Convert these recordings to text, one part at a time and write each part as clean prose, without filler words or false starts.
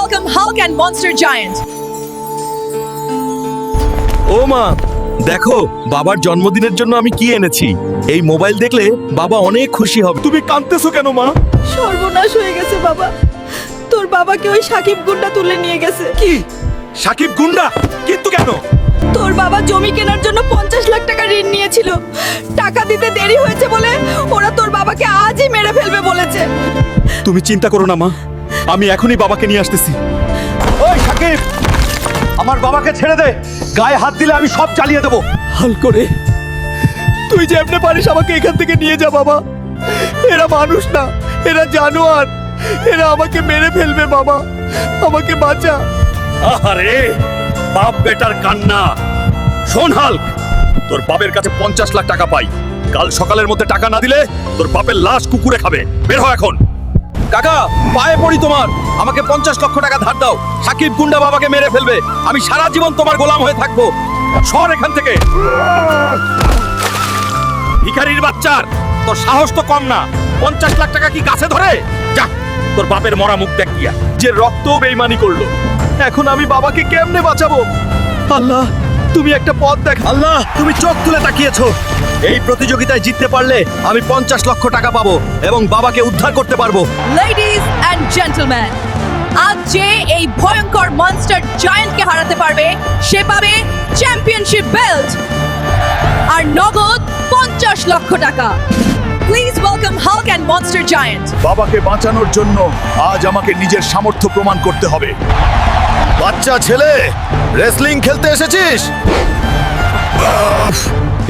welcome Hulk and Monster Giant. ও মা, দেখো বাবার জন্মদিনের জন্য আমি কি এনেছি। এই মোবাইল দেখলে বাবা অনেক খুশি হবে। তুমি কাঁদতেছো কেন মা? সর্বনাশ হয়ে গেছে বাবা, তোর বাবাকে ওই সাকিব গুন্ডা তুলে নিয়ে গেছে। কি? সাকিব গুন্ডা? কিন্তু কেন? তোর বাবা জমি কেনার জন্য 50 লাখ টাকা ঋণ নিয়েছিল, টাকা দিতে দেরি হয়েছে বলে ওরা তোর বাবাকে আজই মেরে ফেলবে বলেছে। তুমি চিন্তা করো না মা, আমি এখনই বাবাকে নিয়ে আসতেছি। ওই সাকিব, আমার বাবাকে ছেড়ে দে, গায়ে হাত দিলে আমি সব চালিয়ে দেবো। হাল করে তুই যে এমনি পারিস আমাকে এখান থেকে নিয়ে যা বাবা। এরা মানুষ না, এরা জানোয়ার, এরা আমাকে মেরে ফেলবে বাবা, আমাকে বাঁচা। আরে বাপ বেটার কান্না। শোন হাল্ক, তোর বাপের কাছে 50 লাখ টাকা পাই, কাল সকালের মধ্যে টাকা না দিলে তোর বাপের লাশ কুকুরে খাবে। বের হ এখন। কাকা পায়ে পড়ি তোমার, আমাকে 50 লক্ষ টাকা ধার দাও। সাকিব গুন্ডা বাবাকে মেরে ফেলবে, আমি সারা জীবন তোমার গোলাম হয়ে থাকবো। সর এখান থেকে। ভিখারির বাচ্চার, তোর সাহস তো কম না। 50 লাখ টাকা কি গাছে ধরে? যা, তোর বাপের মরা মুখ দেখ গিয়া, যে রক্ত বেইমানি করলো। এখন আমি বাবাকে কেমনে বাঁচাবো? আল্লাহ, তুমি একটা পথ দেখ। আল্লাহ, তুমি চোখ তুলে তাকিয়েছো। এই প্রতিযোগিতায় জিততে পারলে আমি 50 লক্ষ টাকা পাবো এবং বাবাকে উদ্ধার করতে পারবো। Ladies and gentlemen, আজ যে এই ভয়ঙ্কর মনস্টার জায়ান্টকে হারাতে পারবে সে পাবে চ্যাম্পিয়নশিপ বেল্ট আর নগদ 50 লক্ষ টাকা। Please welcome Hulk and Monster Giant. বাবাকে বাঁচানোর জন্য আজ আমাকে নিজের সামর্থ্য প্রমাণ করতে হবে। বাচ্চা ছেলে, রেসলিং খেলতে এসেছিস?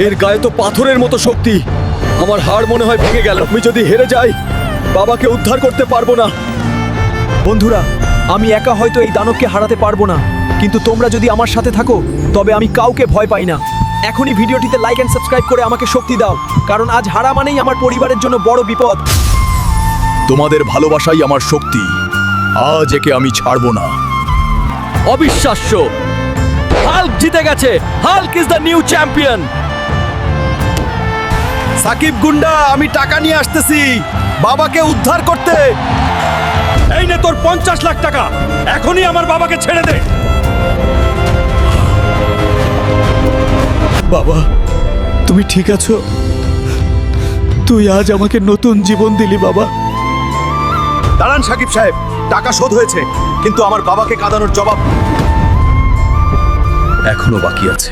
এর গায়ে তো পাথরের মতো শক্তি, আমার হাড় মনে হয় ভেঙে গেল। আমি যদি হেরে যাই বাবাকে উদ্ধার করতে পারবো না। বন্ধুরা, আমি একা হয়তো এই দানবকে হারাতে পারবো না, কিন্তু তোমরা যদি আমার সাথে থাকো তবে আমি কাউকে ভয় পাই না। এখনই ভিডিওটিতে লাইক এন্ড সাবস্ক্রাইব করে আমাকে শক্তি দাও, কারণ আজ হারা মানেই আমার পরিবারের জন্য বড় বিপদ। তোমাদের ভালোবাসাই আমার শক্তি, আজ একে আমি ছাড়বো না। অবিশ্বাস্য, হাল্ক জিতে গেছে। Hulk is the new champion. Shakib গুন্ডা, আমি টাকা নিয়ে আসতেছি বাবাকে উদ্ধার করতে। এই নে তোর 50 লাখ টাকা, এখনই আমার বাবাকে ছেড়ে দে। বাবা, তুমি ঠিক আছো? তুই আজ আমাকে নতুন জীবন দিলি বাবা। দাঁড়ান সাকিব সাহেব, টাকা শোধ হয়েছে, কিন্তু আমার বাবাকে কাঁদানোর জবাব এখনো বাকি আছে।